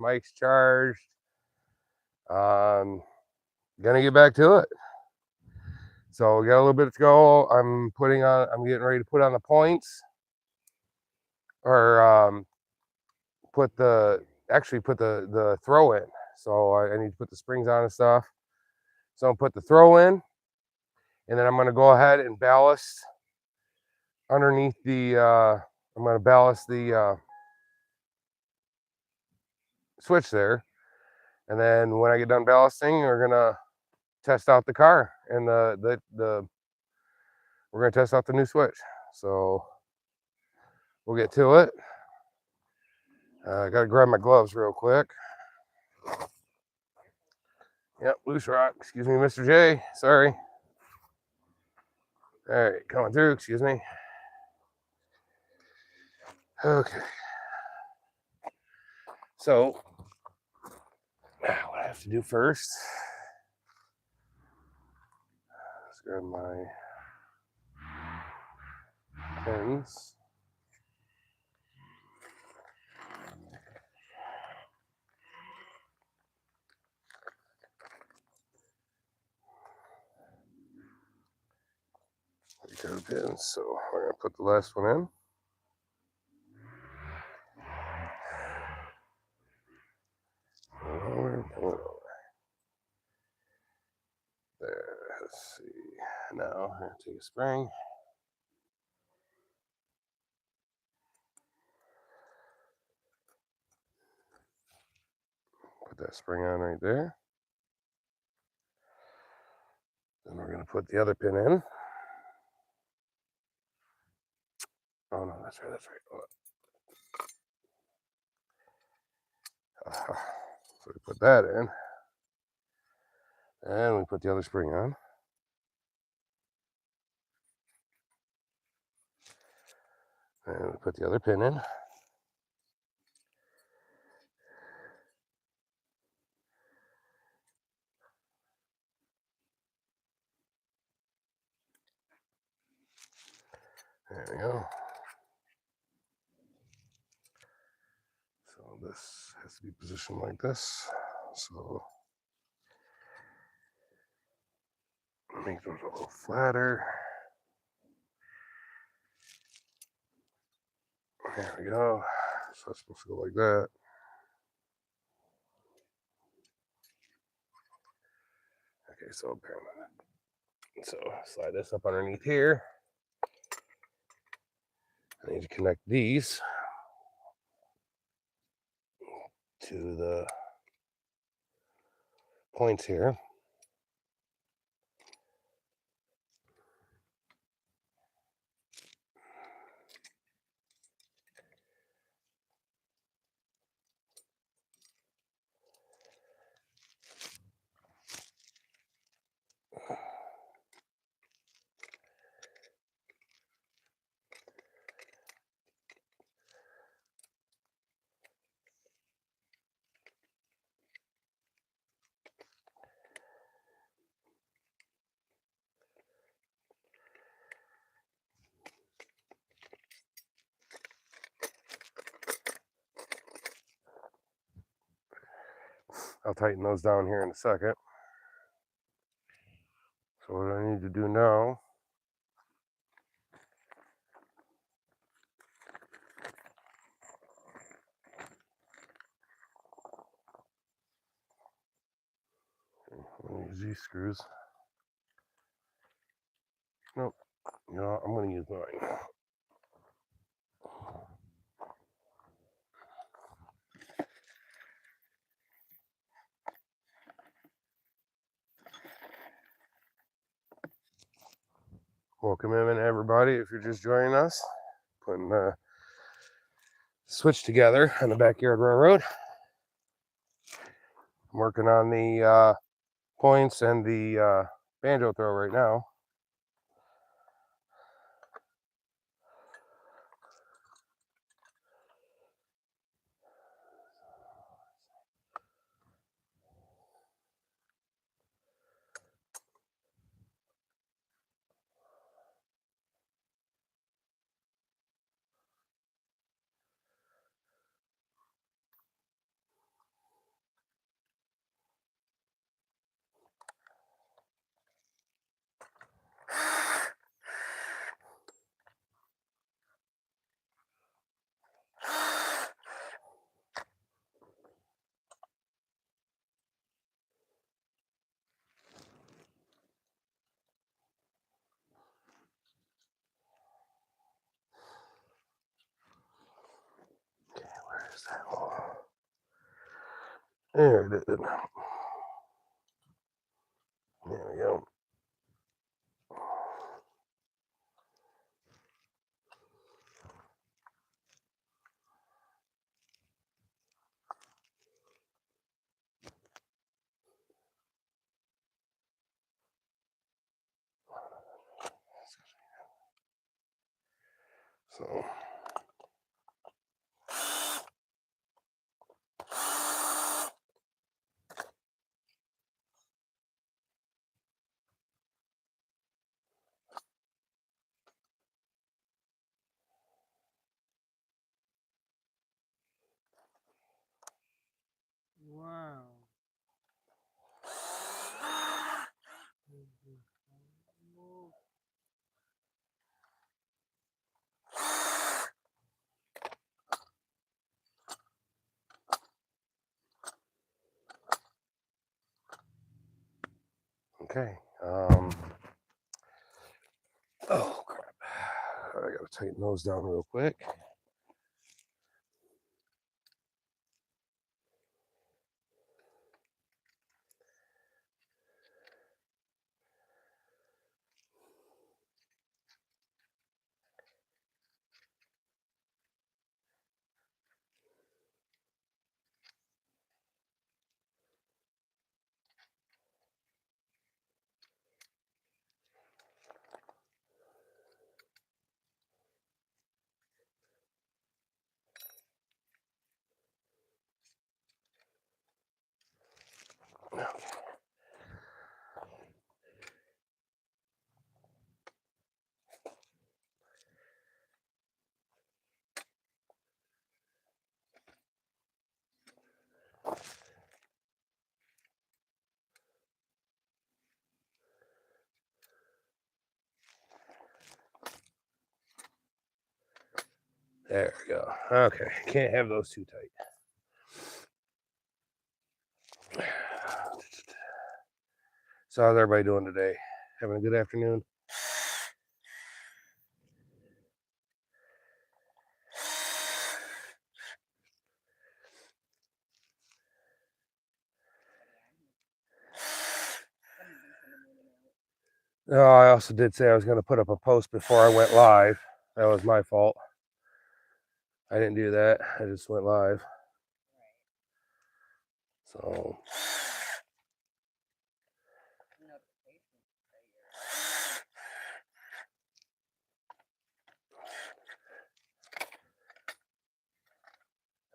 Mic's charged. Gonna get back to it. So we got a little bit to go. I'm getting ready to put on the points, or put the throw in. So I need to put the springs on and stuff. So I'll put the throw in, and then I'm gonna go ahead and ballast underneath the. I'm gonna ballast the switch there, and then when I get done ballasting, we're gonna test out the car and we're gonna test out the new switch. So we'll get to it. I gotta grab my gloves real quick. Yep, loose rock. Excuse me, Mr. J. Sorry. All right, coming through. Excuse me. Okay. So what I have to do first, let's grab my pins. Pins. So we're gonna put the last one in. There. Let's see. Now I'm gonna take a spring. Put that spring on right there. Then we're gonna put the other pin in. Oh no, that's right. So we put that in, and we put the other spring on. And we put the other pin in. There we go. So this has to be positioned like this. So make those a little flatter. There we go. So it's supposed to go like that. Okay, so slide this up underneath here. I need to connect these to the points here. I'll tighten those down here in a second. So what I need to do now use these screws. Nope. No, I'm going to use mine. Welcome in, everybody. If you're just joining us, putting the switch together on the backyard railroad. I'm working on the points and the banjo throw right now. There it is. There we go. So Wow. okay. Oh crap! I gotta tighten those down real quick. There we go. Okay, can't have those too tight. So how's everybody doing today? Having a good afternoon? No, I also did say I was going to put up a post before I went live. That was my fault. I didn't do that. I just went live. So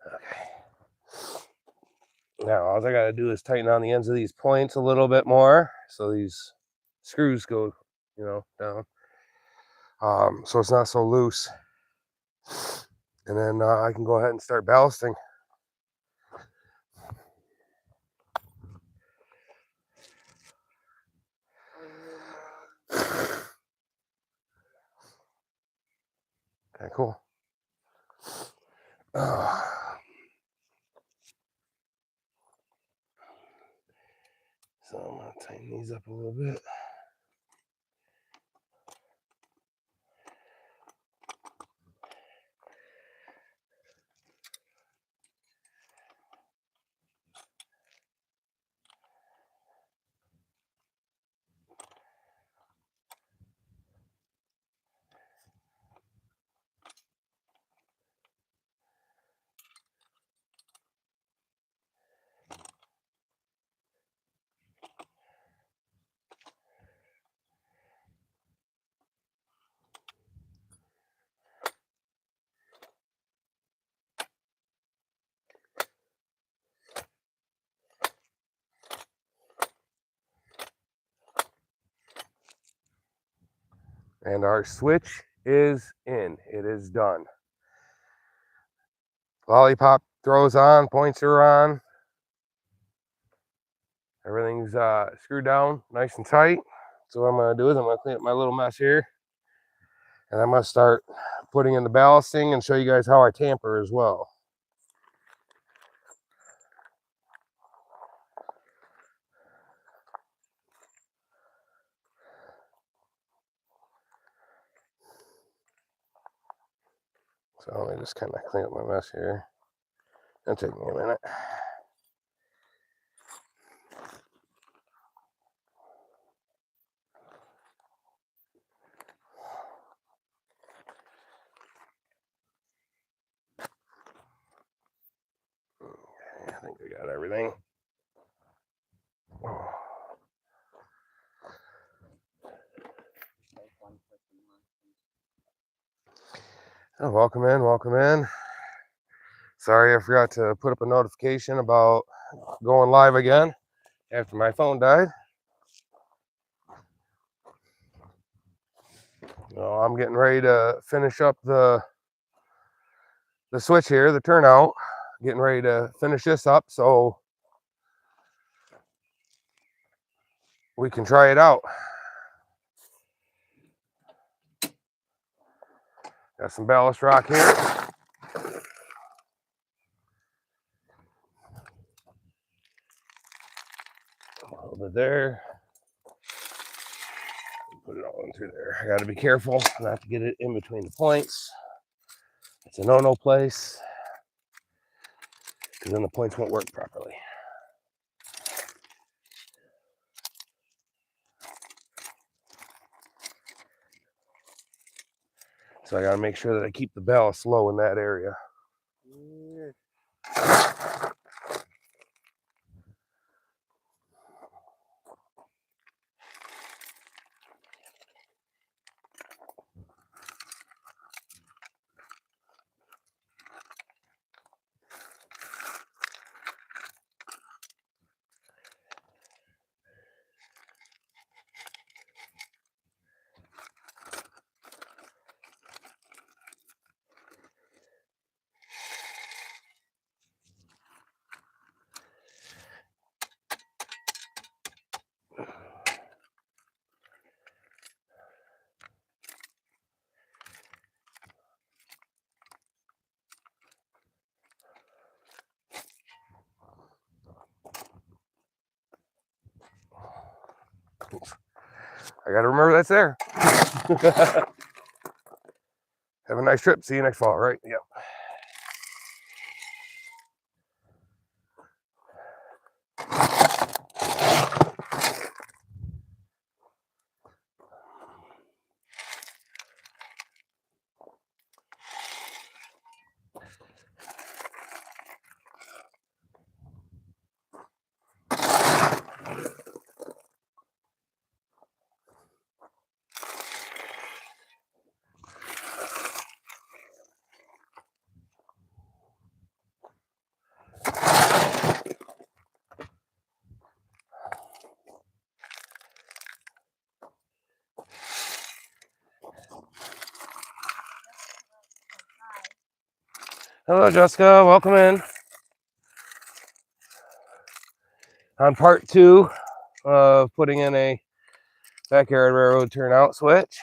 okay. Now all I got to do is tighten on the ends of these points a little bit more, so these screws go, down. So it's not so loose. And then I can go ahead and start ballasting. Okay, cool. So I'm going to tighten these up a little bit. And our switch is in. It is done. Lollipop throws on, points are on. Everything's screwed down nice and tight. So what I'm going to do is I'm going to clean up my little mess here. And I'm going to start putting in the ballasting and show you guys how I tamper as well. So let me just kind of clean up my mess here. It'll take me a minute. got everything. Oh, welcome in, welcome in. Sorry, I forgot to put up a notification about going live again after my phone died. So I'm getting ready to finish up the switch here, the turnout. Getting ready to finish this up so we can try it out. Got some ballast rock here. A little bit there. Put it all in through there. I got to be careful not to get it in between the points. It's a no-no place because then the points won't work properly. So I got to make sure that I keep the ballast low in that area. I got to remember that's there. Have a nice trip. See you next fall, right? Yep. Hello, Jessica. Welcome in. On part 2 of putting in a backyard railroad turnout switch.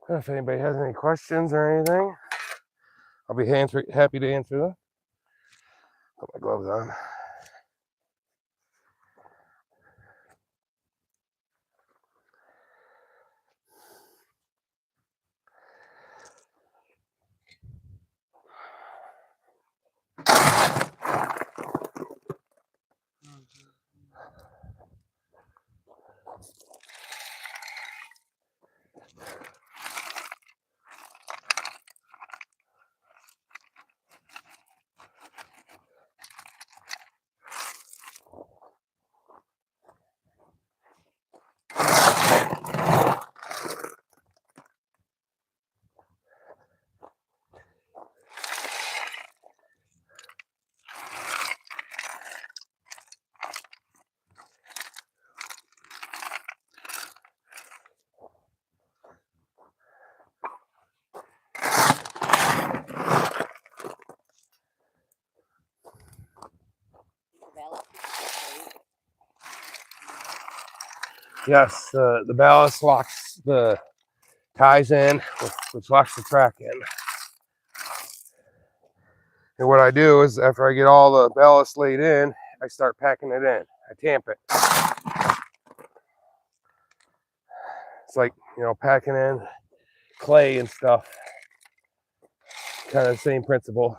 If anybody has any questions or anything, I'll be happy to answer them. Put my gloves on. Yes, the ballast locks the ties in, which locks the track in. And what I do is after I get all the ballast laid in, I start packing it in. I tamp it. It's like, you know, packing in clay and stuff. Kind of the same principle.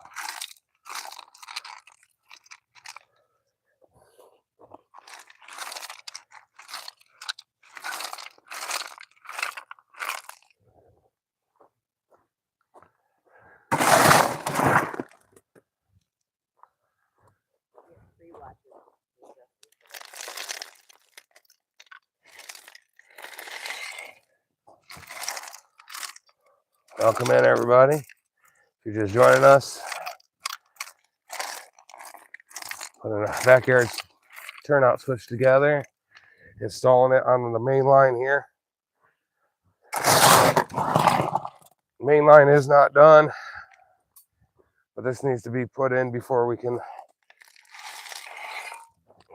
Welcome in, everybody. If you're just joining us, putting a backyard turnout switch together, installing it on the main line here. Main line is not done, but this needs to be put in before we can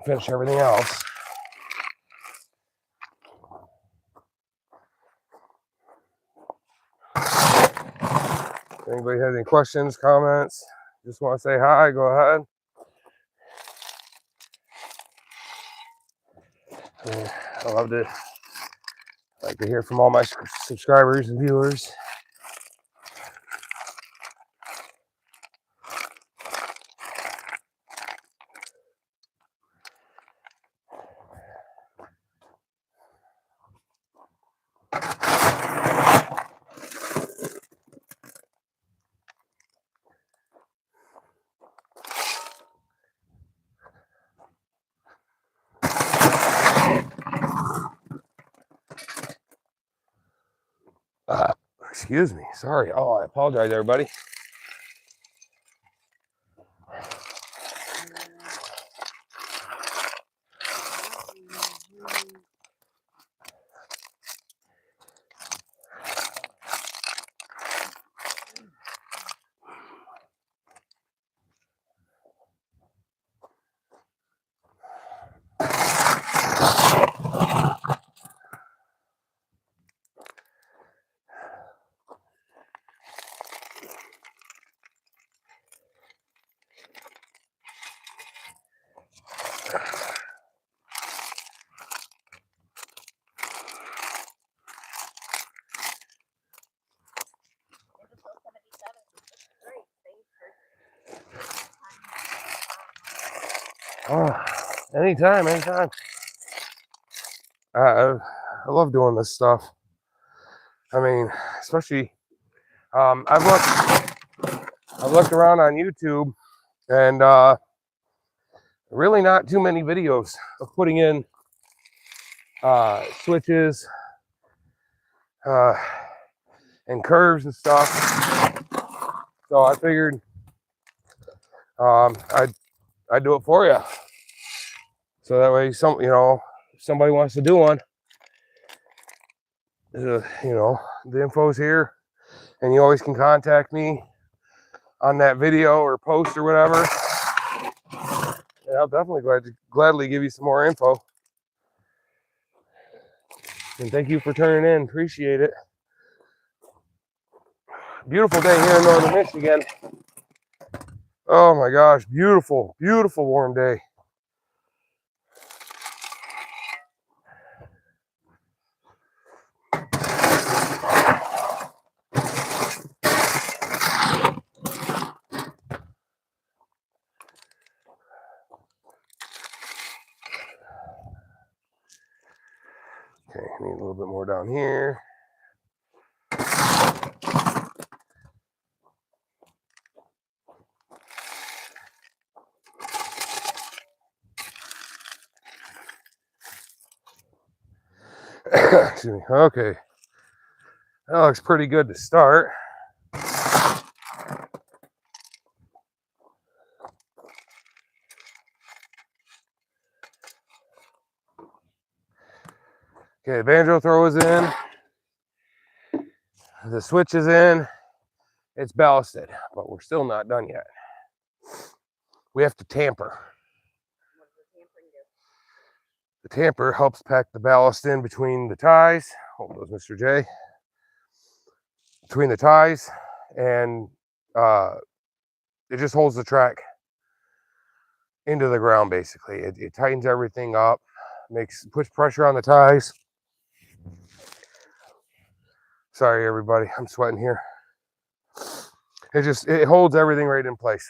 finish everything else. If anybody has any questions, comments, just want to say hi, go ahead. I love to like to hear from all my subscribers and viewers. Excuse me, sorry. Oh, I apologize, everybody. Oh, anytime. I love doing this stuff. I mean, especially I've looked around on YouTube, and really not too many videos of putting in switches and curves and stuff. So I figured I'd do it for you. So that way, if somebody wants to do one, the info's here, and you always can contact me on that video or post or whatever. And I'll definitely gladly give you some more info. And thank you for turning in. Appreciate it. Beautiful day here in northern Michigan. Oh my gosh, beautiful, beautiful warm day. Okay, I need a little bit more down here. Excuse me. Okay, that looks pretty good to start. Okay, banjo throw is in. The switch is in. It's ballasted, but we're still not done yet. We have to tamper. What does the tampering do? The tamper helps pack the ballast in between the ties. Hold those, Mr. J. Between the ties, and it just holds the track into the ground, basically. It tightens everything up, puts pressure on the ties. Sorry, everybody, I'm sweating here. It holds everything right in place.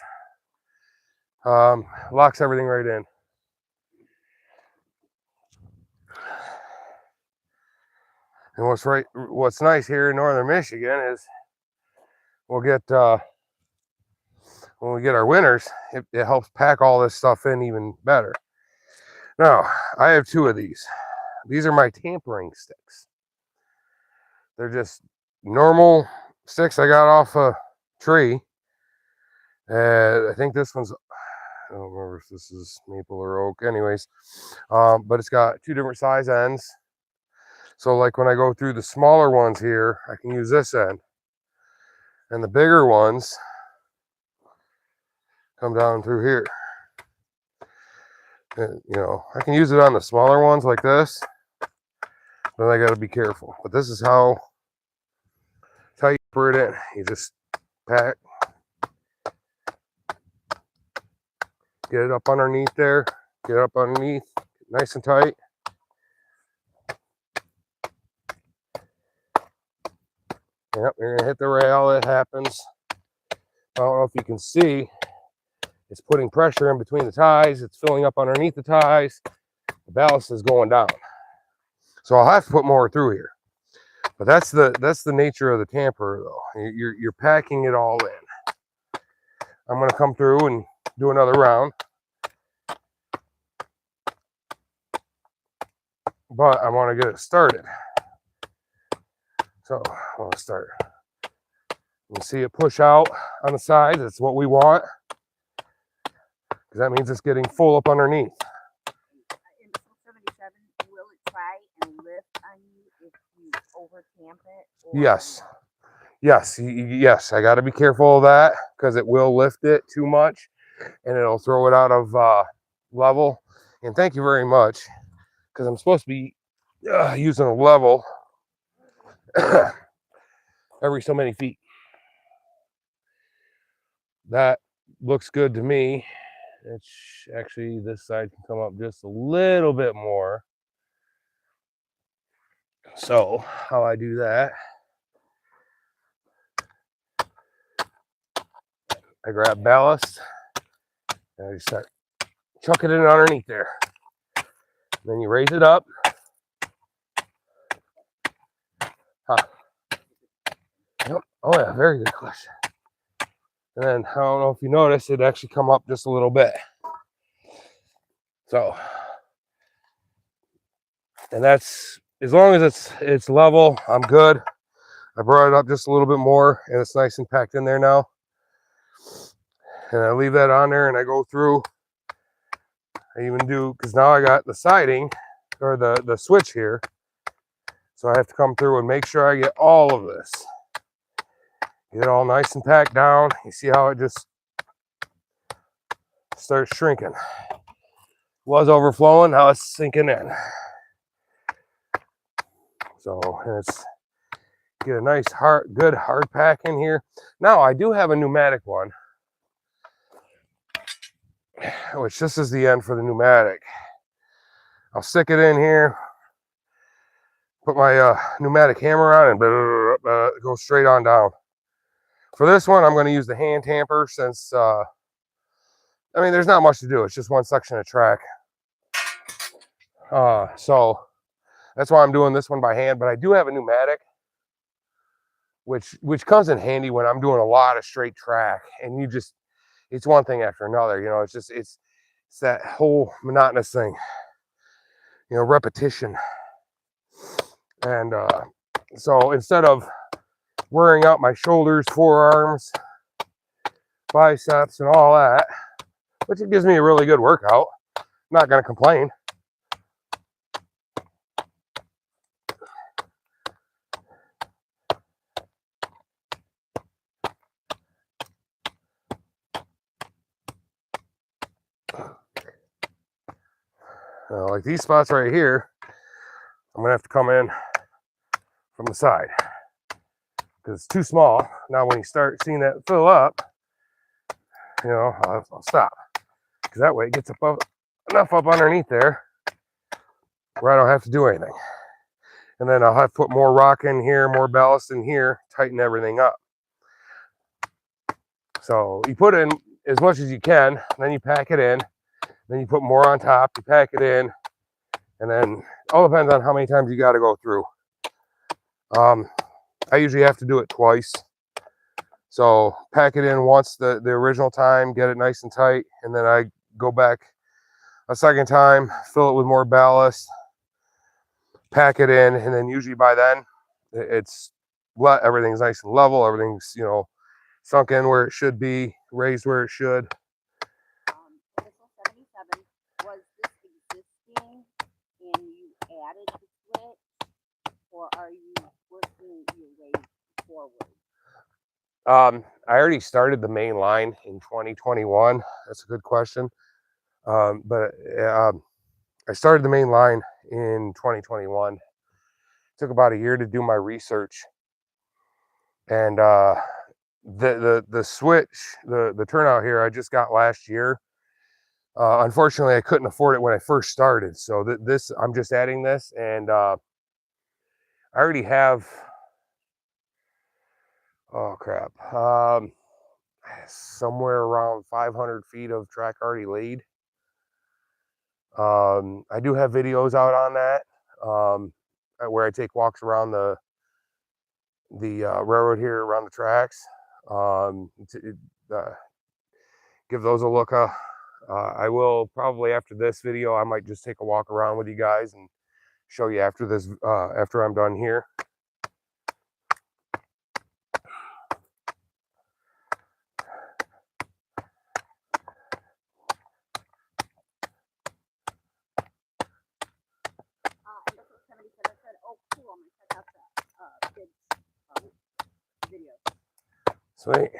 Locks everything right in. And what's nice here in northern Michigan is we'll get when we get our winters, it helps pack all this stuff in even better. Now, I have 2 of these. These are my tampering sticks. They're just normal sticks I got off a tree. I think this one's, I don't remember if this is maple or oak. Anyways, but it's got 2 different size ends. So like when I go through the smaller ones here, I can use this end. And the bigger ones come down through here. And, you know, I can use it on the smaller ones like this, but I got to be careful. But this is how you put it in. You just pack, get it up underneath there, get it up underneath, nice and tight. Yep, you're gonna hit the rail. It happens. I don't know if you can see. It's putting pressure in between the ties. It's filling up underneath the ties. The ballast is going down. So I'll have to put more through here. But that's the nature of the tamper, though. You're packing it all in. I'm gonna come through and do another round. But I want to get it started. So I want to start. You see it push out on the sides. That's what we want. Because that means it's getting full up underneath. In 77, will it try and lift on you if you over tamp it? Yes. Yes. I got to be careful of that because it will lift it too much and it'll throw it out of level. And thank you very much, because I'm supposed to be using a level every so many feet. That looks good to me. It's actually, this side can come up just a little bit more. So how I do that, I grab ballast and I just start chucking it underneath there. Then you raise it up. Yep. Oh yeah, very good question. And then I don't know if you noticed, it actually come up just a little bit. So, and that's, as long as it's level, I'm good. I brought it up just a little bit more and it's nice and packed in there now. And I leave that on there and I go through. I even do, because now I got the siding or the switch here. So I have to come through and make sure I get all of this. Get it all nice and packed down. You see how it just starts shrinking. Was overflowing, now it's sinking in. So it's get a nice good hard pack in here. Now I do have a pneumatic one, which this is the end for the pneumatic. I'll stick it in here, put my pneumatic hammer on, and go straight on down. For this one, I'm going to use the hand tamper since, I mean, there's not much to do. It's just one section of track. So that's why I'm doing this one by hand. But I do have a pneumatic, which comes in handy when I'm doing a lot of straight track. And it's one thing after another. You know, it's that whole monotonous thing. You know, repetition. And so instead of wearing out my shoulders, forearms, biceps, and all that, which it gives me a really good workout, I'm not going to complain. Like these spots right here, I'm gonna have to come in from the side because it's too small. Now when you start seeing that fill up, I'll stop, because that way it gets enough up underneath there where I don't have to do anything. And then I'll have to put more rock in here, more ballast in here, tighten everything up. So you put in as much as you can, then you pack it in, then you put more on top, you pack it in, and then all depends on how many times you got to go through. I usually have to do it twice. So pack it in once the original time, get it nice and tight, and then I go back a second time, fill it with more ballast, pack it in, and then usually by then everything's nice and level, everything's sunk in where it should be, raised where it should. Missile 77, was this existing and you added the switch, or are you working your way forward? I already started the main line in 2021. That's a good question. But I started the main line in 2021. It took about a year to do my research, and the switch, the turnout here, I just got last year. Unfortunately, I couldn't afford it when I first started, so this I'm just adding this, and I already have. Oh crap! Somewhere around 500 feet of track already laid. I do have videos out on that, where I take walks around the railroad here, around the tracks. Give those a look. I will probably, after this video, I might just take a walk around with you guys and show you after this, after I'm done here. Sweet.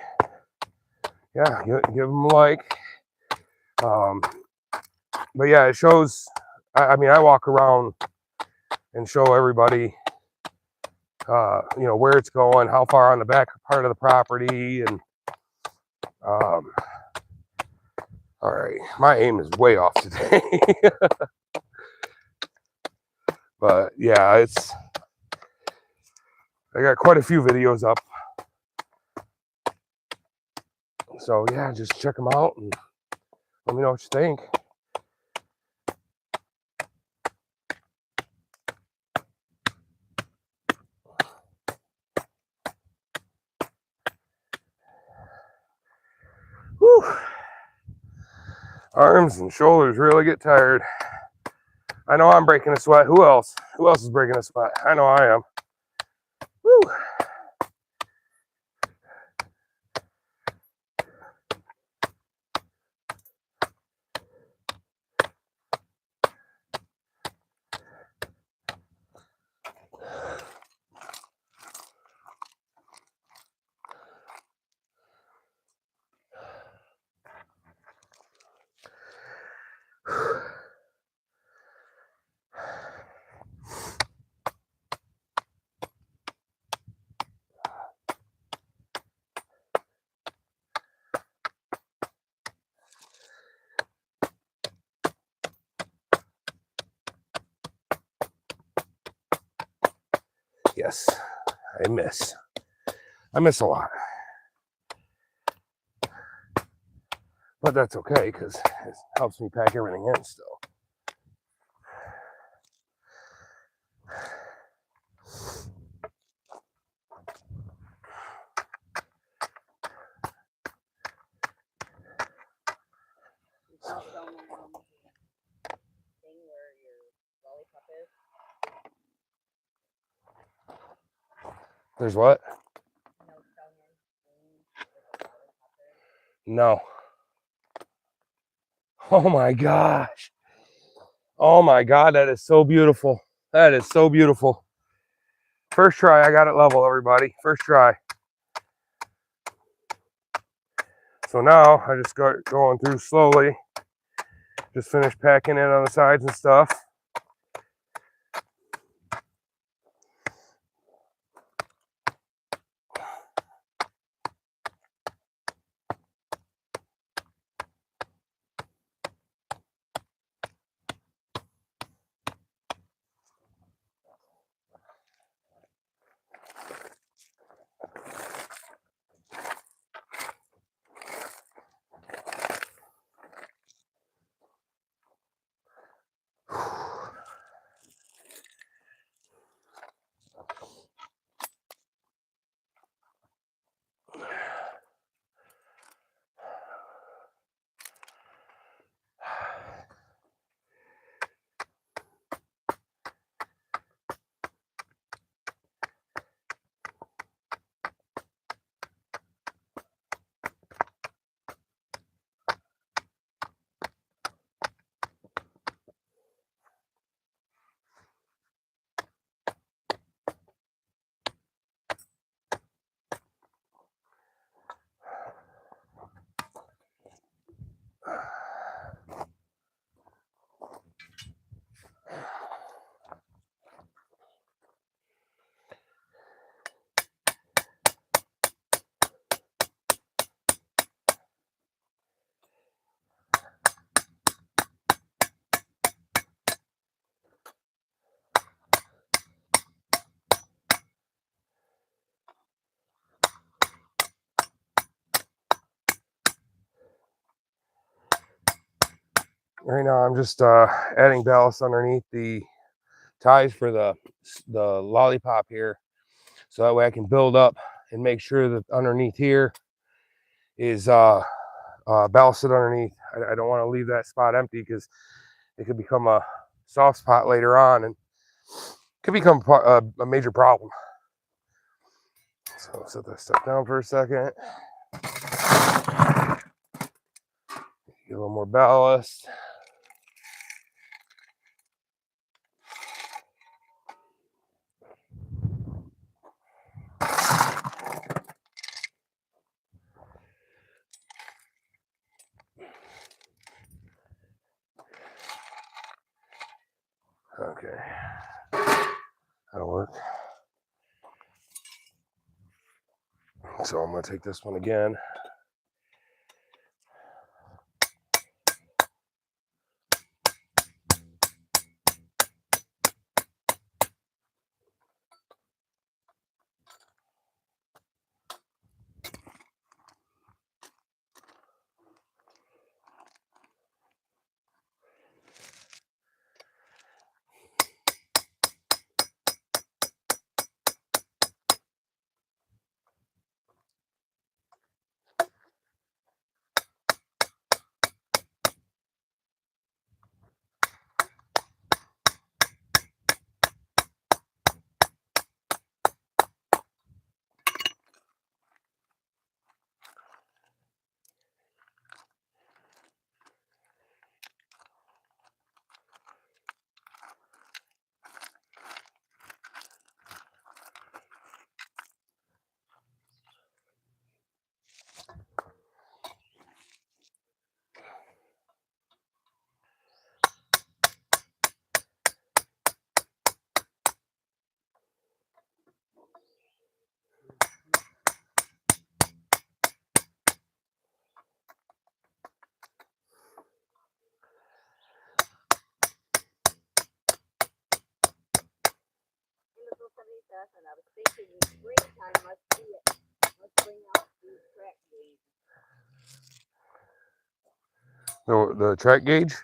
Yeah, give them a like. But yeah, it shows. I mean, I walk around and show everybody, where it's going, how far on the back part of the property, and all right, my aim is way off today. But yeah, I got quite a few videos up. So yeah, just check them out and let me know what you think. Whew. Arms and shoulders really get tired. I know I'm breaking a sweat. Who else? Who else is breaking a sweat? I know I am. Woo. Yes, I miss a lot, but that's okay because it helps me pack everything in still. There's what? No. Oh my gosh. Oh my God, that is so beautiful. That is so beautiful. First try, I got it level, everybody. First try. So now I just start going through slowly, Just finished packing in on the sides and stuff. Right now I'm just adding ballast underneath the ties for the lollipop here, so that way I can build up and make sure that underneath here is ballasted underneath. I don't want to leave that spot empty because it could become a soft spot later on and could become a major problem. So I'll set that stuff down for a second. Get a little more ballast. Okay, that'll work. So I'm going to take this one again. And I was thinking the springtime must bring out the track gauge. The track gauge?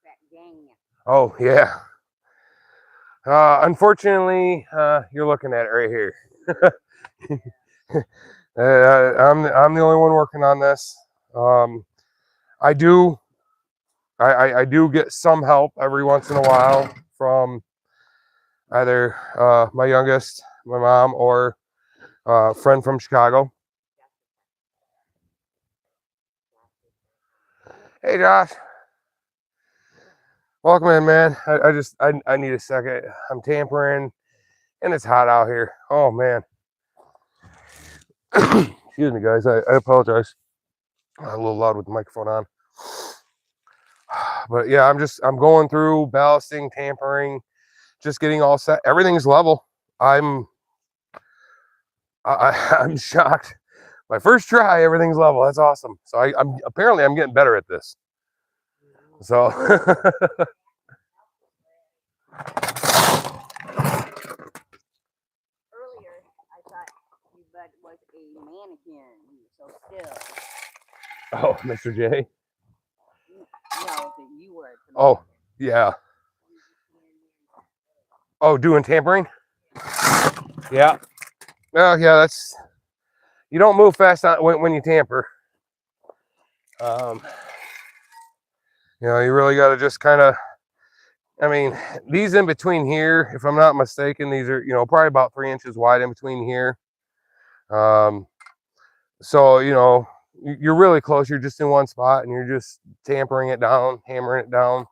Track gang. Oh, yeah. Unfortunately, you're looking at it right here. I'm the only one working on this. I do get some help every once in a while from either my youngest, my mom, or a friend from Chicago. Hey, Josh. Welcome in, man. I need a second. I'm tampering, and it's hot out here. Oh, man. Excuse me, guys. I apologize. I'm a little loud with the microphone on. But yeah, I'm going through ballasting, tampering, just getting all set. Everything's level. I'm I'm shocked. My first try, everything's level. That's awesome. So I'm apparently I'm getting better at this. So Earlier, I thought you but was a mannequin. You were so still. oh, Mr. J. No, that you were. Oh, yeah. Oh, doing tampering? Yeah. Well, yeah, that's you don't move fast on, when you tamper. You know, you really got to just kind of. I mean, these in between here, if I'm not mistaken, these are, you know, probably about 3 inches wide in between here. So, you know, you're really close. You're just in one spot and you're just tampering it down, hammering it down.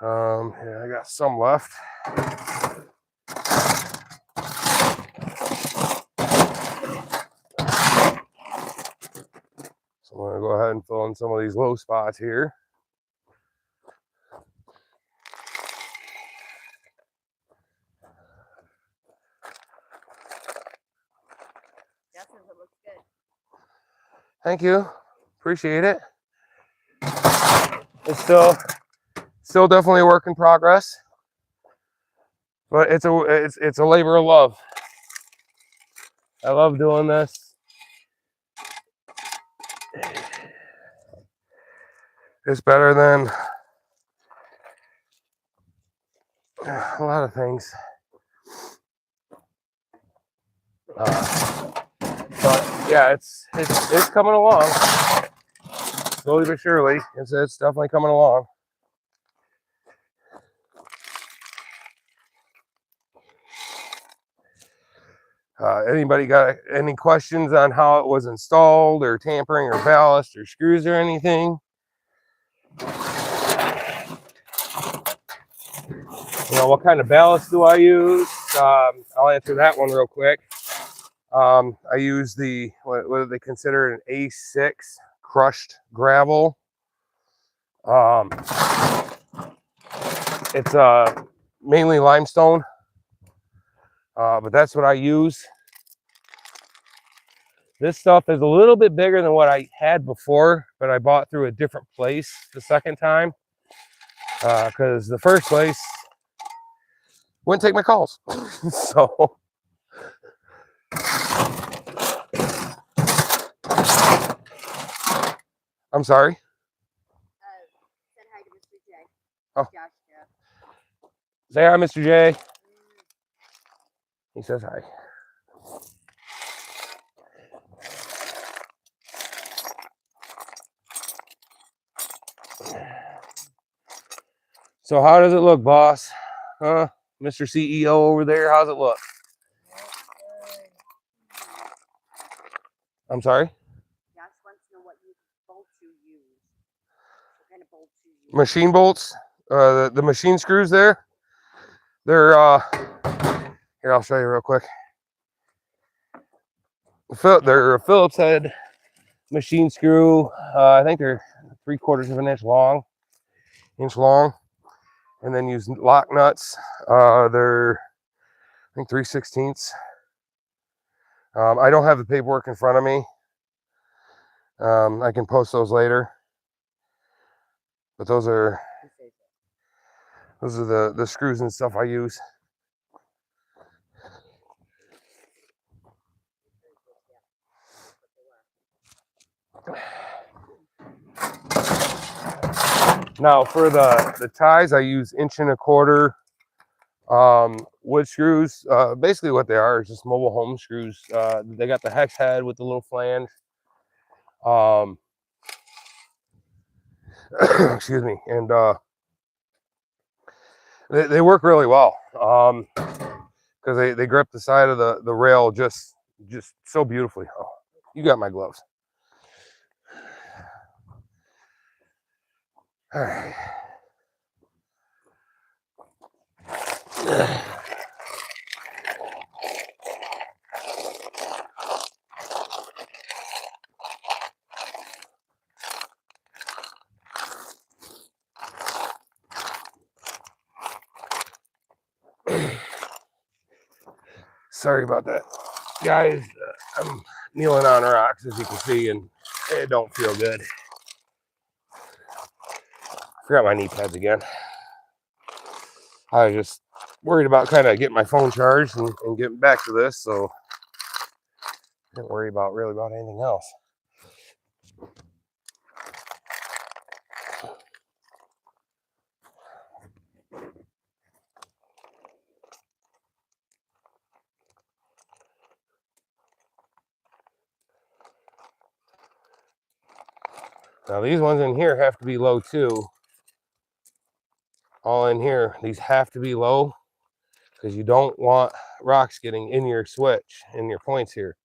Yeah, I got some left. So I'm going to go ahead and fill in some of these low spots here. That says it looks good. Thank you. Appreciate it. It's still definitely a work in progress. But it's a labor of love. I love doing this. It's better than a lot of things. But yeah, it's coming along slowly but surely. It's definitely coming along. Anybody got any questions on how it was installed, or tampering, or ballast, or screws, or anything? You know, what kind of ballast do I use? I'll answer that one real quick. I use the what do they consider an A6 crushed gravel. It's mainly limestone, but that's what I use. This stuff is a little bit bigger than what I had before, but I bought through a different place the second time, because the first place wouldn't take my calls. So I'm sorry. Said hi to Mr. J. Oh. Josh, Jeff. Say hi, Mr. J. He says hi. So how does it look, boss? Huh? Mr. CEO over there, how's it look? I'm sorry? Josh wants to know what bolts you use. What kind of bolts you use. Machine bolts? The machine screws there? They're, here, I'll show you real quick. They're a Phillips head machine screw. I think they're 3/4 of an inch long. And then use lock nuts. They're, I think, 3/16. I don't have the paperwork in front of me. I can post those later. But those are the screws and stuff I use. Now for the ties, I use 1.25 inch wood screws. Basically what they are is just mobile home screws. They got the hex head with the little flange. Excuse me. And they work really well, because they grip the side of the rail just so beautifully. Oh, you got my gloves. All right. Sorry about that, guys. I'm kneeling on rocks, as you can see, and it don't feel good. Forgot my knee pads again. I was just worried about kind of getting my phone charged and getting back to this, so didn't worry about really about anything else. Now these ones in here have to be low too. All in here, these have to be low because you don't want rocks getting in your switch, in your points here.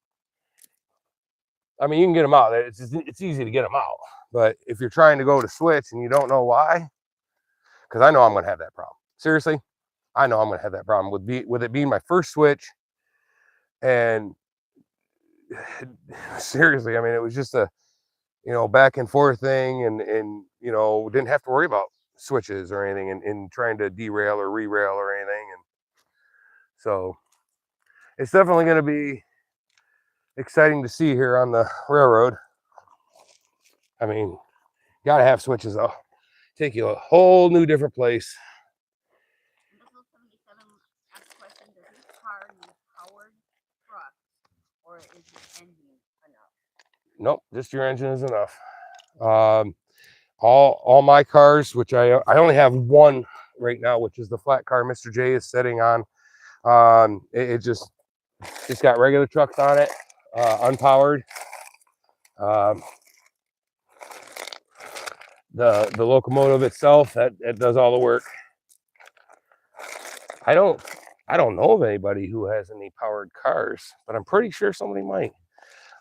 I mean, you can get them out. It's easy to get them out. But if you're trying to go to switch and you don't know why, because I know I'm going to have that problem. Seriously, I know I'm going to have that problem with it being my first switch. And seriously, I mean, it was just a, back and forth thing, and didn't have to worry about switches or anything and trying to derail or re-rail or anything. And so it's definitely going to be exciting to see here on the railroad. I mean, you got to have switches though. Take you a whole new different place. Missile 77 asked a question, does this car need powered truck or is the engine enough? Nope, just your engine is enough. All my cars, which I only have one right now, which is the flat car Mr. J is sitting on. It's got regular trucks on it, unpowered. The locomotive itself that does all the work. I don't know of anybody who has any powered cars, but I'm pretty sure somebody might.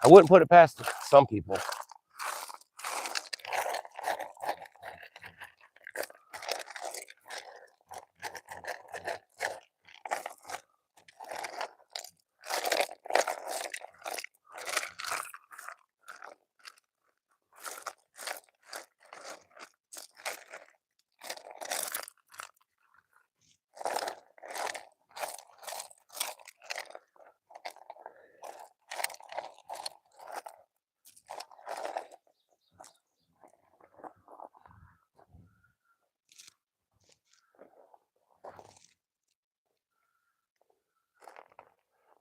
I wouldn't put it past some people.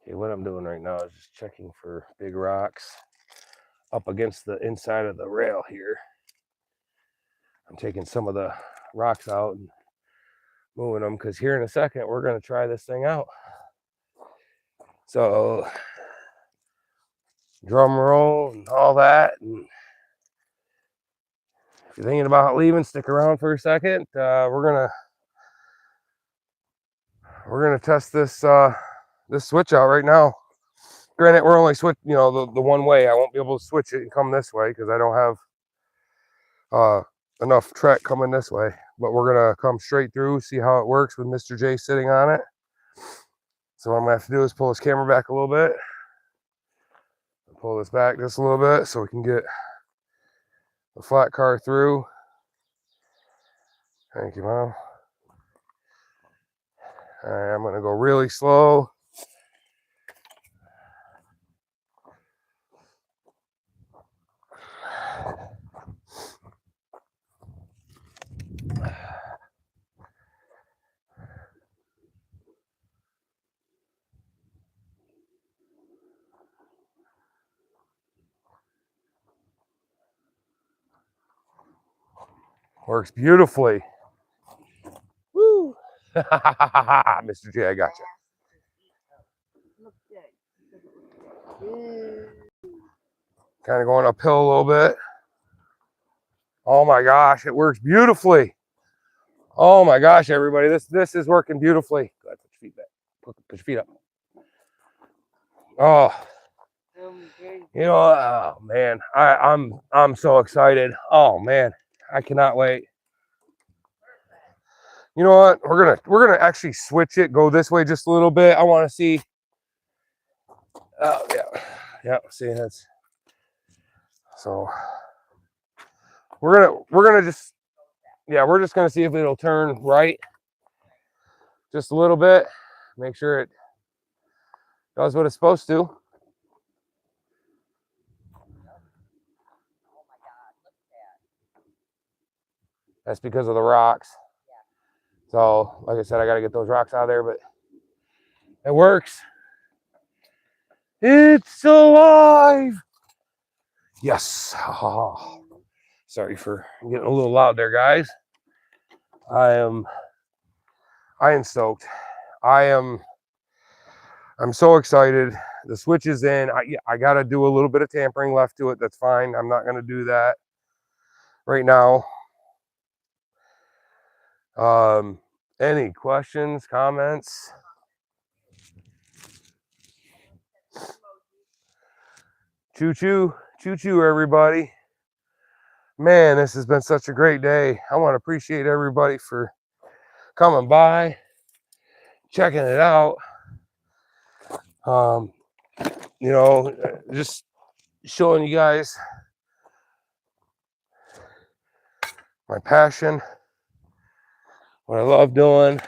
Okay, what I'm doing right now is just checking for big rocks up against the inside of the rail here. I'm taking some of the rocks out and moving them because here in a second we're going to try this thing out. So drum roll and all that. And if you're thinking about leaving, stick around for a second. We're gonna test this this switch out right now. Granted, we're only switch, the one way. I won't be able to switch it and come this way because I don't have enough track coming this way. But we're gonna come straight through, see how it works with Mr. J sitting on it. So what I'm gonna have to do is pull this camera back a little bit. Pull this back just a little bit so we can get the flat car through. Thank you, Mom. All right, I'm gonna go really slow. Works beautifully. Woo! Mr. J, I got you. Looks good. Kind of going uphill a little bit. Oh my gosh, it works beautifully. Oh my gosh, everybody, this is working beautifully. Go ahead, put your feet back. Put your feet up. Oh, oh man, I'm so excited. Oh man, I cannot wait. You know what? We're gonna actually switch it. Go this way just a little bit. I want to see. Oh yeah. See, that's so. We're gonna just we're just gonna see if it'll turn right. Just a little bit. Make sure it Does what it's supposed to. Oh my God, look at that. That's because of the rocks. Yeah. So, like I said, I got to get those rocks out of there, but it works. It's alive. Yes. Oh, sorry for getting a little loud there, guys. I am stoked. I'm so excited. The switch is in. I got to do a little bit of tampering left to it. That's fine. I'm not going to do that right now. Any questions, comments? Choo choo, choo choo, everybody. Man, this has been such a great day. I want to appreciate everybody for coming by, checking it out. You know, just showing you guys my passion, what I love doing.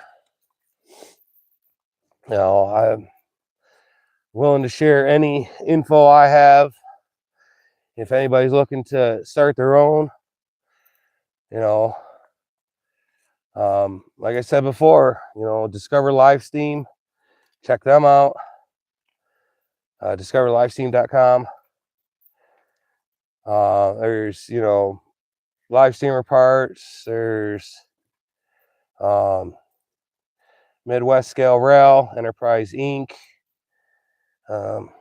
You know, I'm willing to share any info I have. If anybody's looking to start their own, you know, like I said before, you know, Discover Livesteam, check them out. DiscoverLivesteam.com. There's, you know, live steamer parts. There's Midwest Scale Rail, Enterprise Inc. California.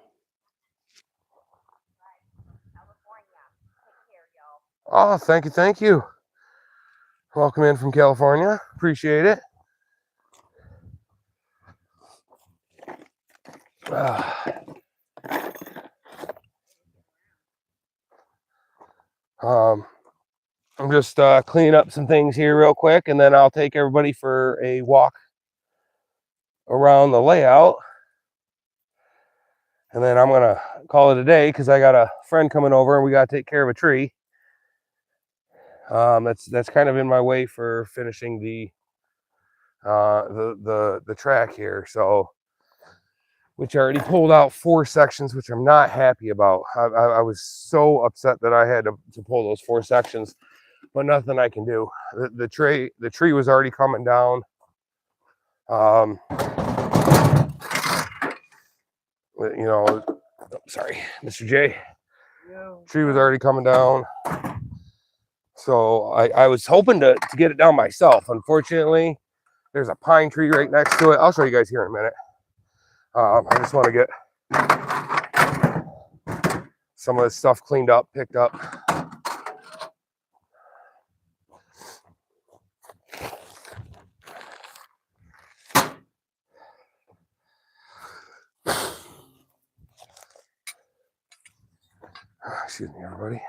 Take care, y'all. Oh, thank you, thank you. Welcome in from California. Appreciate it. I'm just cleaning up some things here real quick, and then I'll take everybody for a walk around the layout. And then I'm gonna call it a day because I got a friend coming over and we gotta take care of a tree. That's kind of in my way for finishing the track here. So, which I already pulled out 4 sections, which I'm not happy about. I was so upset that I had to pull those 4 sections, but nothing I can do. The tree was already coming down. You know, sorry, Mr. J. Tree was already coming down. So I was hoping to get it down myself. Unfortunately, there's a pine tree right next to it. I'll show you guys here in a minute. I just want to get some of this stuff cleaned up, picked up. Excuse me, everybody.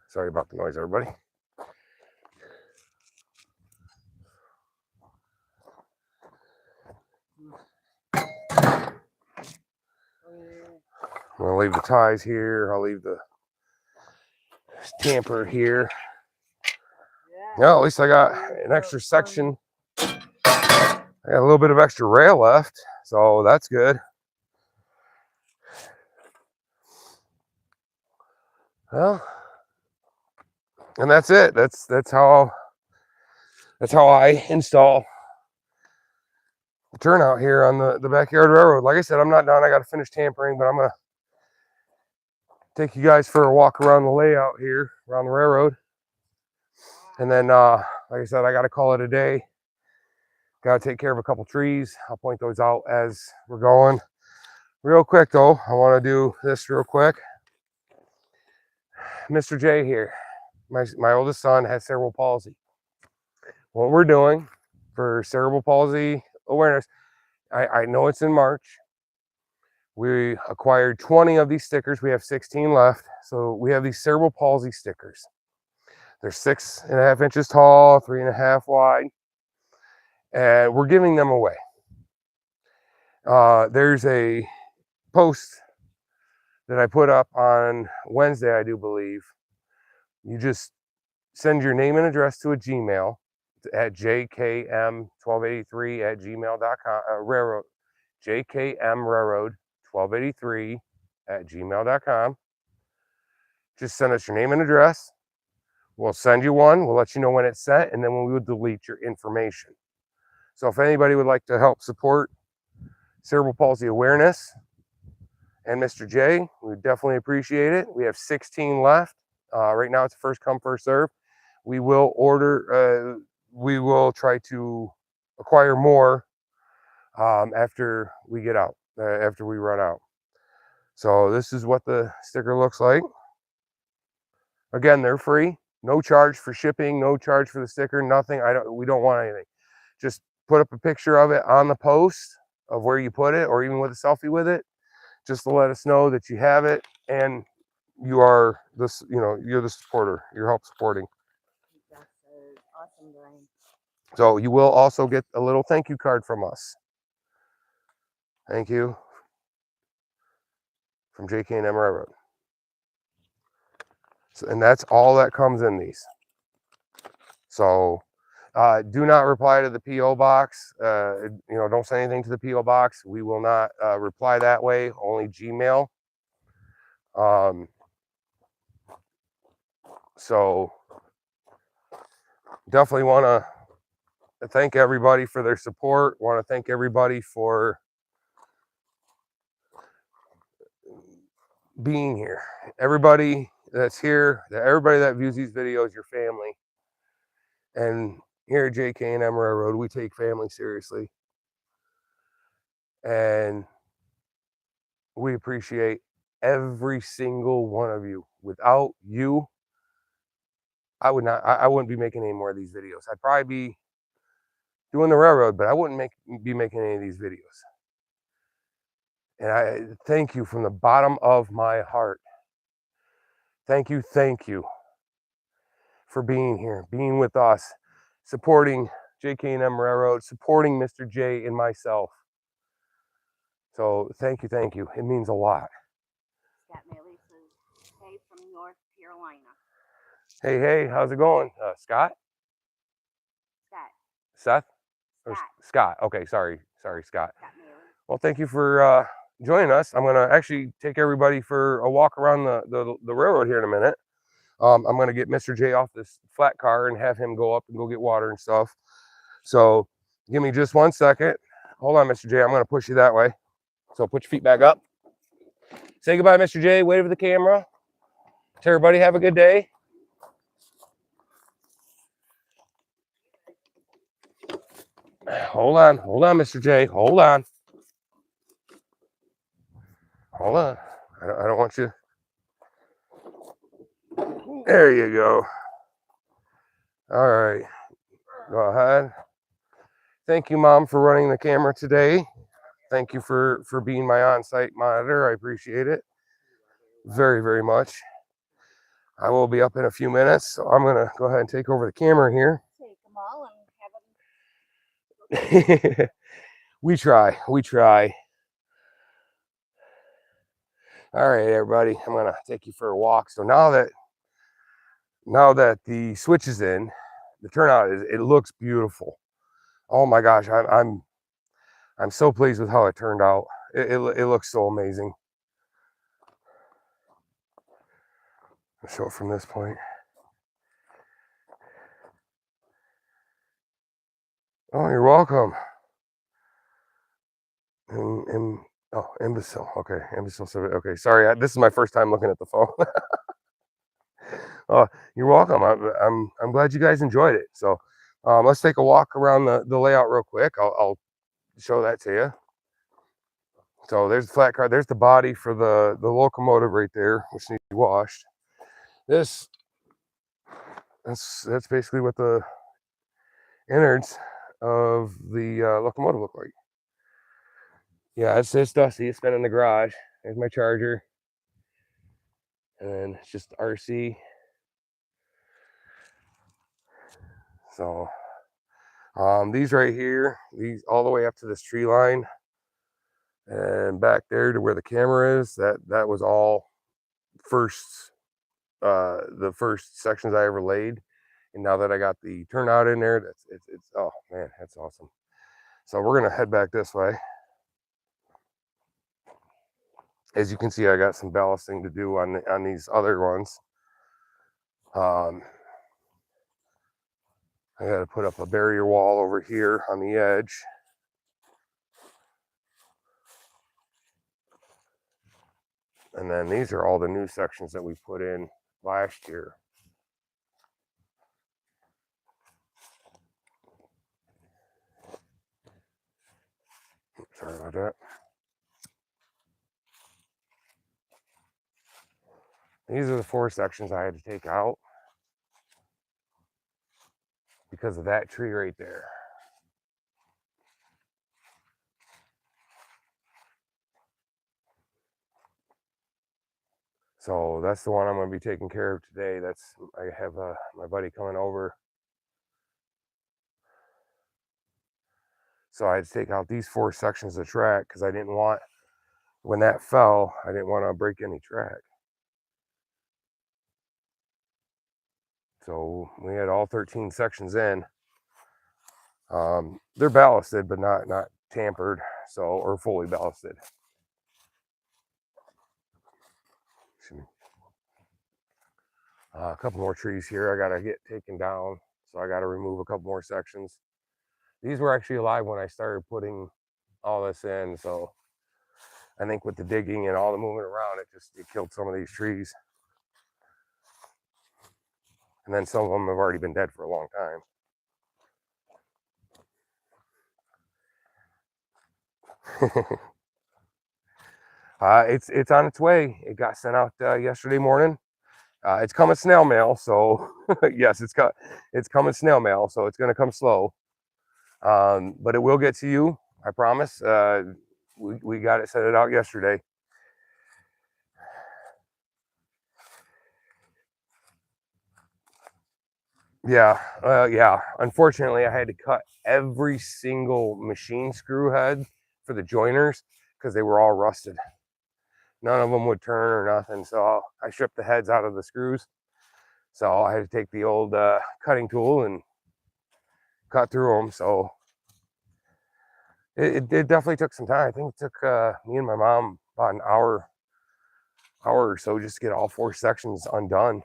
Sorry about the noise, everybody. I'm gonna leave the ties here. I'll leave the tamper here. Yeah, at least I got an extra section. I got a little bit of extra rail left, so that's good. Well, and that's it. That's how I install the turnout here on the backyard railroad. Like I said, I'm not done. I got to finish tampering, but I'm gonna take you guys for a walk around the layout here around the railroad, and then like I said, I got to call it a day. Got to take care of a couple trees. I'll point those out as we're going. Real quick though, I want to do this real quick. Mr. J here, my oldest son has cerebral palsy. What we're doing for cerebral palsy awareness, I know it's in March, We acquired 20 of these stickers. We have 16 left. So we have these cerebral palsy stickers. They're 6.5 inches tall, 3.5 wide, and we're giving them away. There's a post that I put up on Wednesday, I do believe. You just send your name and address to a Gmail at jkm1283@gmail.com, railroad, jkmrailroad1283@gmail.com. Just send us your name and address. We'll send you one. We'll let you know when it's sent, and then we will delete your information. So if anybody would like to help support cerebral palsy awareness and Mr. J, we would definitely appreciate it. We have 16 left. Right now it's first come, first serve. We will we will try to acquire more after we get out, after we run out. So this is what the sticker looks like. Again, they're free, no charge for shipping, no charge for the sticker, nothing. We don't want anything. Just put up a picture of it on the post of where you put it, or even with a selfie with it, just to let us know that you have it and you are this, you're the supporter, you're help supporting. That's awesome, Brian. So you will also get a little thank you card from us. Thank you from JK&M Railroad. So, and that's all that comes in these. So do not reply to the P.O. box. Don't send anything to the P.O. box. We will not reply that way, only Gmail. So definitely want to thank everybody for their support. Want to thank everybody for being here. Everybody that's here, everybody that views these videos, your family. And here at JK&M Railroad, we take family seriously. And we appreciate every single one of you. Without you, I wouldn't be making any more of these videos. I'd probably be doing the railroad, but I wouldn't be making any of these videos. And I thank you from the bottom of my heart. Thank you for being here, being with us, supporting JK&M Railroad, supporting Mr. J and myself. So thank you. It means a lot. Scott Maley says, hey, from North Carolina. Hey, how's it going? Scott? Seth? Or Scott. Okay, sorry, Scott. Scott Maley. Well, thank you for joining us. I'm gonna actually take everybody for a walk around the railroad here in a minute. I'm gonna get Mr. J off this flat car and have him go up and go get water and stuff. So give me just 1 second. Hold on, Mr. J. I'm gonna push you that way. So put your feet back up. Say goodbye, Mr. J. Wave for the camera. Tell everybody have a good day. Hold on, Mr. J. Hold on. I don't want you. There you go. All right. Go ahead. Thank you, Mom, for running the camera today. Thank you for being my on-site monitor. I appreciate it very, very much. I will be up in a few minutes, so I'm going to go ahead and take over the camera here. Take them all and have them. We try. All right, everybody, I'm going to take you for a walk. So now that the switch is in, the turnout it looks beautiful. Oh my gosh, I'm so pleased with how it turned out. It looks so amazing. I'll show it from this point. Oh, you're welcome. Imbecile. Okay, imbecile. Okay, sorry. This is my first time looking at the phone. You're welcome. I'm glad you guys enjoyed it. So let's take a walk around the layout real quick. I'll show that to you. So there's the flat car. There's the body for the locomotive right there, which needs to be washed. That's basically what the innards of the locomotive look like. Yeah, it's dusty. It's been in the garage. There's my charger. And then it's just RC. So these right here, these all the way up to this tree line and back there to where the camera is, that was all first the first sections I ever laid. And now that I got the turnout in there, it's oh man, that's awesome. So we're gonna head back this way. As you can see, I got some ballasting to do on these other ones. I got to put up a barrier wall over here on the edge. And then these are all the new sections that we put in last year. Sorry about that. These are the 4 sections I had to take out because of that tree right there. So that's the one I'm going to be taking care of today. I have my buddy coming over. So I had to take out these 4 sections of track because I didn't want, when that fell, I didn't want to break any track. So we had all 13 sections in. They're ballasted, but not tampered, so, or fully ballasted. A couple more trees here I gotta get taken down, so I gotta remove a couple more sections. These were actually alive when I started putting all this in, so I think with the digging and all the moving around, it killed some of these trees. And then some of them have already been dead for a long time. It's on its way. It got sent out yesterday morning. It's coming snail mail, so yes, it's coming snail mail, so it's going to come slow, but it will get to you, I promise. We got it, sent it out yesterday. Yeah, yeah. Unfortunately, I had to cut every single machine screw head for the joiners because they were all rusted. None of them would turn or nothing, so I stripped the heads out of the screws. So I had to take the old cutting tool and cut through them. So it definitely took some time. I think it took me and my mom about an hour or so just to get all 4 sections undone.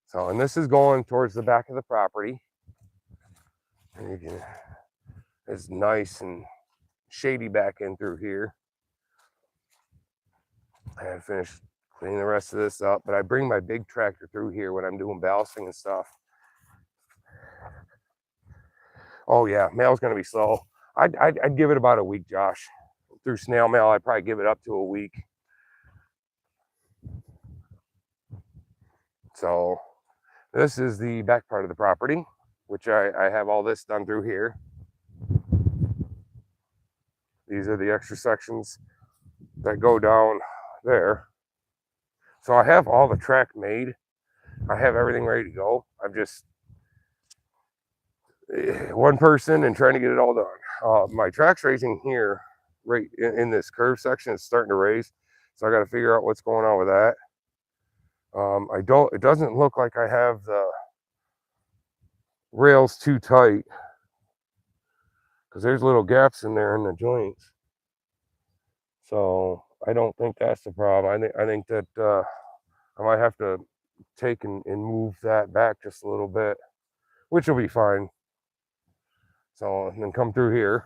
So, and this is going towards the back of the property. And you can, it's nice and shady back in through here. I had to finish cleaning the rest of this up, but I bring my big tractor through here when I'm doing ballasting and stuff. Oh yeah, mail's gonna be slow. I'd give it about a week, Josh. Through snail mail, I'd probably give it up to a week. So this is the back part of the property, which I have all this done through here. These are the extra sections that go down there. So I have all the track made. I have everything ready to go. I'm just one person and trying to get it all done. My track's raising here, right in this curve section. It's starting to raise, so I got to figure out what's going on with that. It doesn't look like I have the rails too tight because there's little gaps in there in the joints. So I don't think that's the problem. I think that I might have to take and move that back just a little bit, which will be fine. So, and then come through here.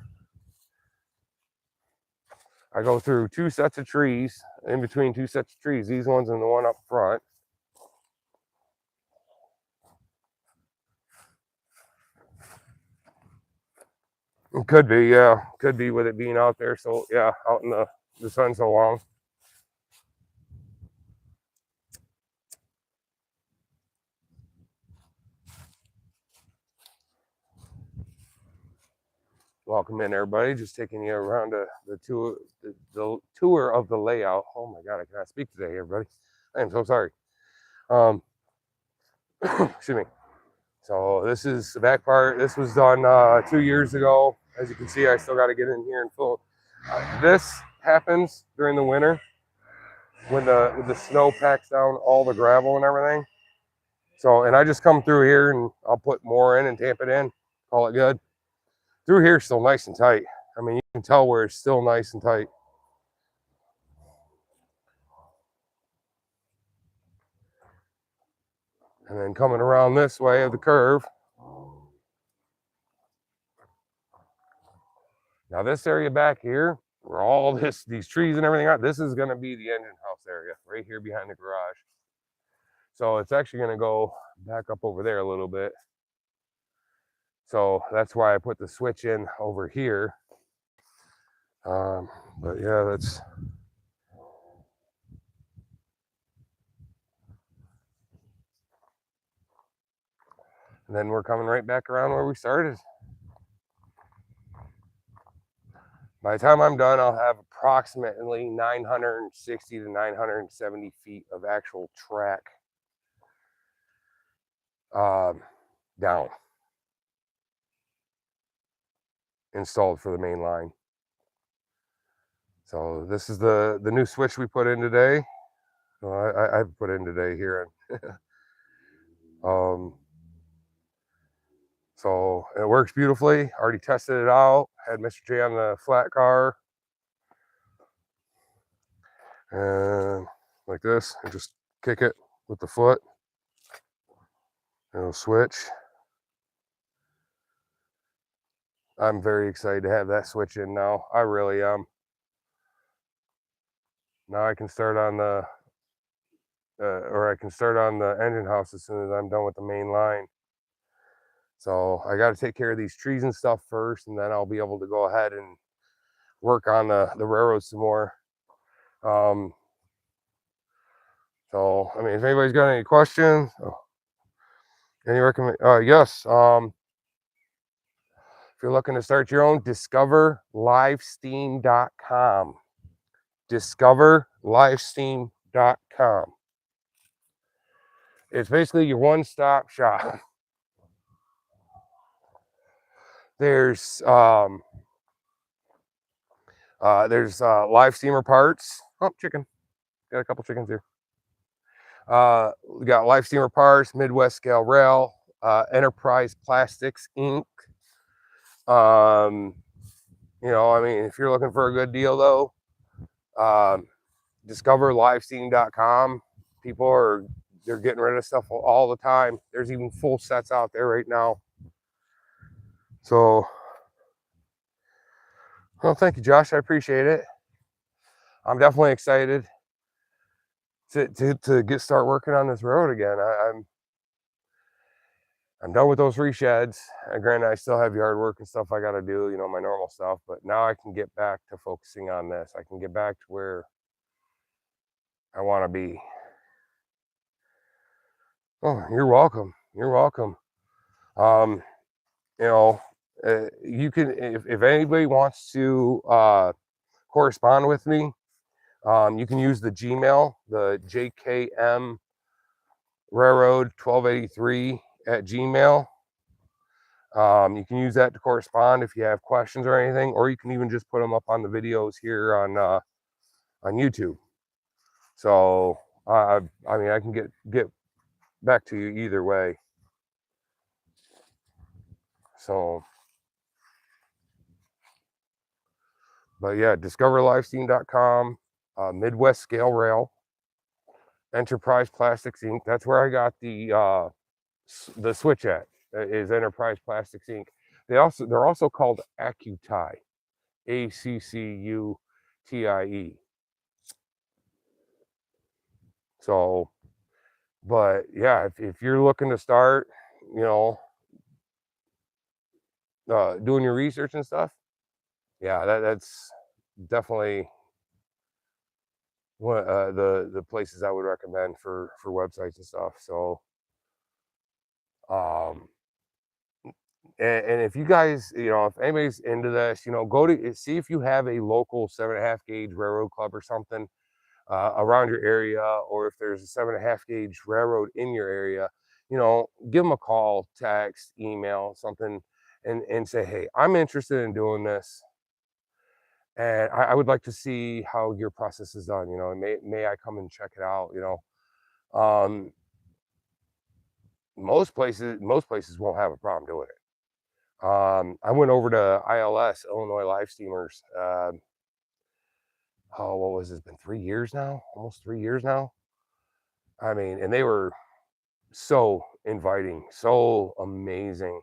I go through 2 sets of trees, in between 2 sets of trees, these ones and the one up front. It could be, yeah. Could be with it being out there. So, yeah, out in the sun so long. Welcome in, everybody. Just taking you around the tour of the layout. Oh my God, I cannot speak today, everybody. I am so sorry. Excuse me. So this is the back part. This was done 2 years ago. As you can see, I still got to get in here and fill. This happens during the winter when the snow packs down all the gravel and everything. So, and I just come through here and I'll put more in and tamp it in, call it good. Through here, still nice and tight. I mean, you can tell where it's still nice and tight. And then coming around this way of the curve. Now this area back here, where all these trees and everything are, this is going to be the engine house area right here behind the garage. So it's actually going to go back up over there a little bit. So that's why I put the switch in over here. But yeah, that's. And then we're coming right back around where we started. By the time I'm done, I'll have approximately 960 to 970 feet of actual track down, installed for the main line. So this is the new switch we put in today. I put in today here. So it works beautifully. Already tested it out. Had Mr. J on the flat car. And like this, and just kick it with the foot. It'll switch. I'm very excited to have that switch in now. I really am. Now I can start on the, I can start on the engine house as soon as I'm done with the main line. So I got to take care of these trees and stuff first, and then I'll be able to go ahead and work on the railroad some more. So, I mean, if anybody's got any questions, any recommend, yes. If you're looking to start your own, discoverlivesteam.com. Discoverlivesteam.com. It's basically your one-stop shop. There's live steamer parts. Oh, chicken. Got a couple chickens here. We got live steamer parts, Midwest scale rail, Enterprise Plastics Inc. You know, I mean, if you're looking for a good deal though, discoverlivesteam.com. They're getting rid of stuff all the time. There's even full sets out there right now. So, well, thank you, Josh. I appreciate it. I'm definitely excited to start working on this road again. I'm done with those resheds. Granted, I still have yard work and stuff I got to do, you know, my normal stuff. But now I can get back to focusing on this. I can get back to where I want to be. Oh, you're welcome. You're welcome. You know, you can, if anybody wants to correspond with me, you can use the Gmail, the JK&M Railroad 1283 at Gmail. You can use that to correspond if you have questions or anything, or you can even just put them up on the videos here on YouTube. So I mean, I can get back to you either way. So, but yeah, discoverlivesteam.com, Midwest Scale Rail, Enterprise Plastics Inc. That's where I got the switch at, is Enterprise Plastics Inc. They're also called Accutie, ACCUTIE. So, but yeah, if you're looking to start, you know, doing your research and stuff, yeah, that's definitely one the places I would recommend for websites and stuff. So, And if you guys, if anybody's into this, go to see if you have a local 7.5 gauge railroad club or something around your area, or if there's a 7.5 gauge railroad in your area, give them a call, text, email, something, and say, hey, I'm interested in doing this, and I would like to see how your process is done. And may I come and check it out? Um, most places won't have a problem doing it. I went over to ILS, Illinois Live Steamers. Oh, what was it? It's been 3 years now, almost 3 years now. I mean, and they were so inviting, so amazing.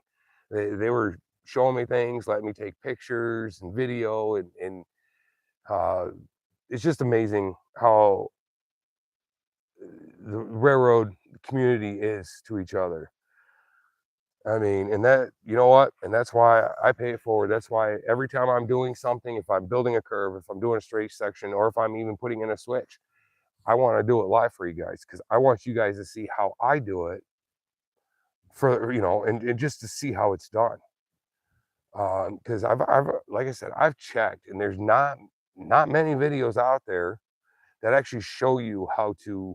They were showing me things, letting me take pictures and video, and uh, it's just amazing how the railroad community is to each other. I mean, and that, you know what? And that's why I pay it forward. That's why every time I'm doing something, if I'm building a curve, if I'm doing a straight section, or if I'm even putting in a switch, I want to do it live for you guys, because I want you guys to see how I do it for, and just to see how it's done. Because I've, like I said, I've checked, and there's not many videos out there that actually show you how to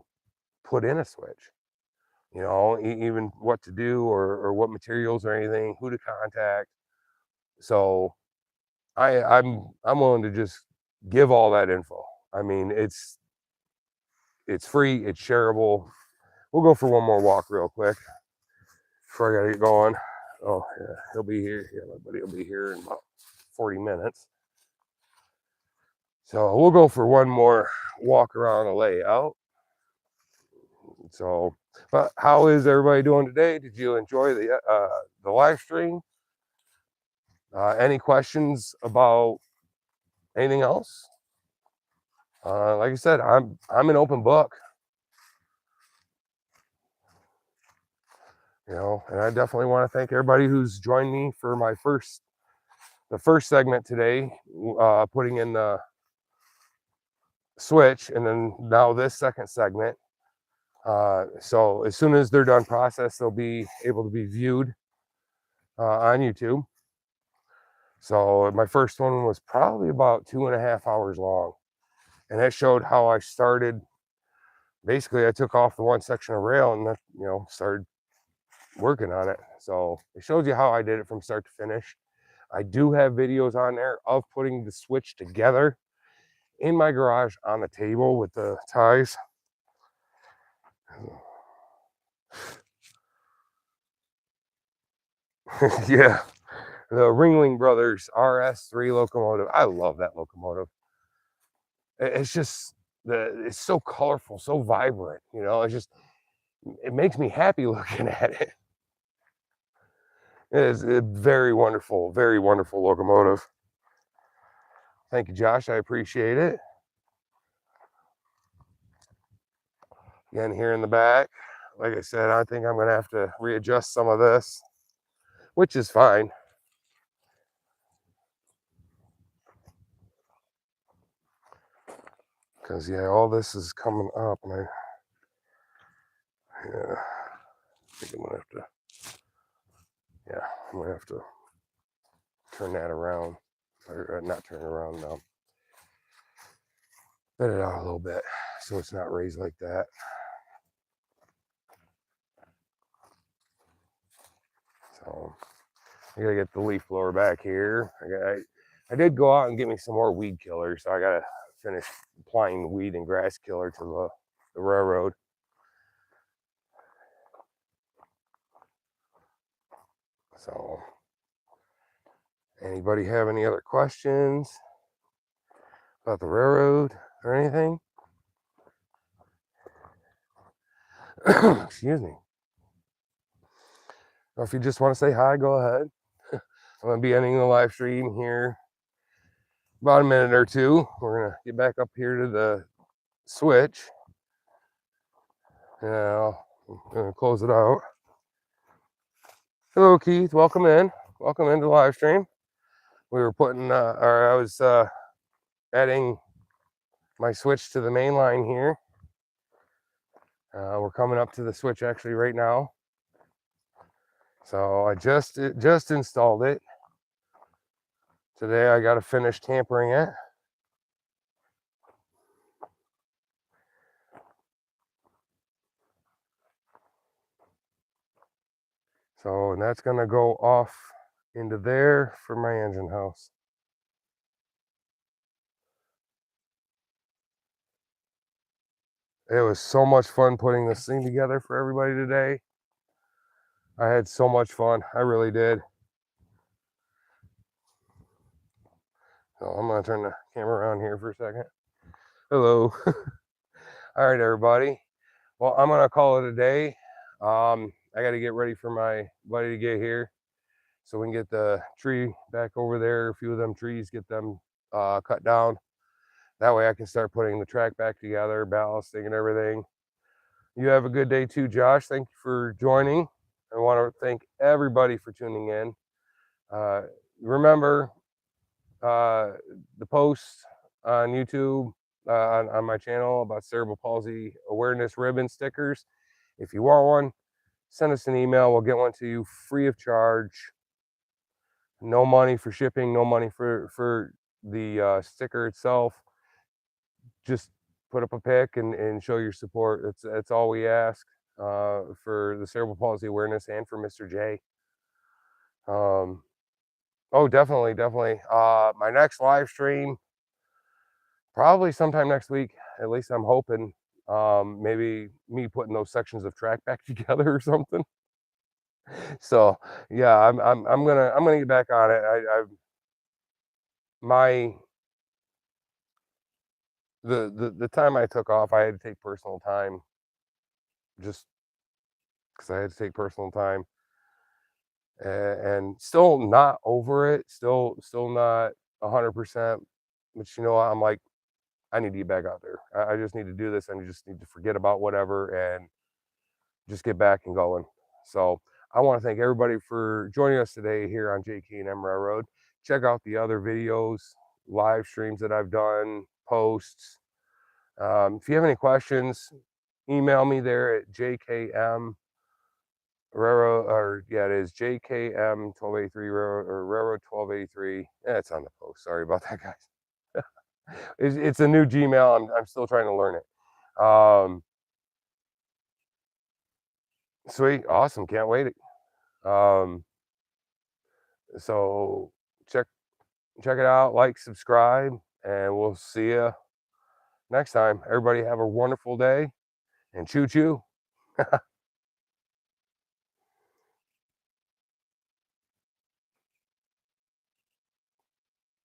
put in a switch. Even what to do, or what materials or anything, who to contact. So I'm willing to just give all that info. I mean, it's free, it's shareable. We'll go for one more walk real quick before I gotta get going. Oh yeah, he'll be here. Yeah, my buddy will be here in about 40 minutes. So we'll go for one more walk around the layout. So, but how is everybody doing today? Did you enjoy the live stream? Any questions about anything else? Like I said, I'm an open book. And I definitely want to thank everybody who's joined me for the first segment today, putting in the switch, and then now this second segment. So as soon as they're done processed, they'll be able to be viewed on YouTube. So my first one was probably about 2.5 hours long, and that showed how I started. Basically, I took off the one section of rail and started working on it. So it shows you how I did it from start to finish. I do have videos on there of putting the switch together in my garage on the table with the ties. Yeah, the Ringling Brothers RS3 locomotive. I love that locomotive. It's just it's so colorful, so vibrant. It makes me happy looking at it. It is a very wonderful locomotive. Thank you, Josh. I appreciate it. Again, here in the back, like I said, I think I'm going to have to readjust some of this, which is fine. Because, yeah, all this is coming up, and I think I'm going to have to, I'm going to have to turn that around, or not turn it around, no. Bend it out a little bit so it's not raised like that. So I gotta get the leaf blower back here. I did go out and get me some more weed killer, so I gotta finish applying weed and grass killer to the railroad. So anybody have any other questions about the railroad or anything? Excuse me. Or if you just want to say hi, go ahead. I'm going to be ending the live stream here about a minute or two. We're going to get back up here to the switch. Now, I'm going to close it out. Hello, Keith. Welcome in. Welcome into the live stream. We were putting, or I was adding my switch to the main line here. We're coming up to the switch actually right now. So I just installed it. Today I got to finish tampering it. So, and that's going to go off into there for my engine house. It was so much fun putting this thing together for everybody today. I had so much fun. I really did. So I'm going to turn the camera around here for a second. Hello. All right, everybody. Well, I'm going to call it a day. I got to get ready for my buddy to get here so we can get the tree back over there. A few of them trees, get them cut down. That way I can start putting the track back together, ballasting and everything. You have a good day too, Josh. Thank you for joining. I want to thank everybody for tuning in. Remember the post on YouTube, on my channel about cerebral palsy awareness ribbon stickers. If you want one, send us an email. We'll get one to you free of charge. No money for shipping, no money for the sticker itself. Just put up a pic and show your support. That's all we ask for the cerebral palsy awareness and for Mr. J. Oh, definitely. My next live stream, probably sometime next week. At least I'm hoping. Maybe me putting those sections of track back together or something. So yeah, I'm gonna get back on it. The time I took off, I had to take personal time, just because I had to take personal time, and still not over it, still not 100%. But you know what? I'm like, I need to get back out there. I just need to do this, and I just need to forget about whatever and just get back and going. So I want to thank everybody for joining us today here on JK&M Railroad. Check out the other videos, live streams that I've done, posts. If you have any questions, email me there at JKM Railroad, or yeah, it is JKM 1283 Railroad or Railroad 1283. Yeah, it's on the post. Sorry about that, guys. It's a new Gmail. I'm still trying to learn it. Sweet, awesome, can't wait. So check it out, like, subscribe, and we'll see you next time. Everybody have a wonderful day, and choo choo.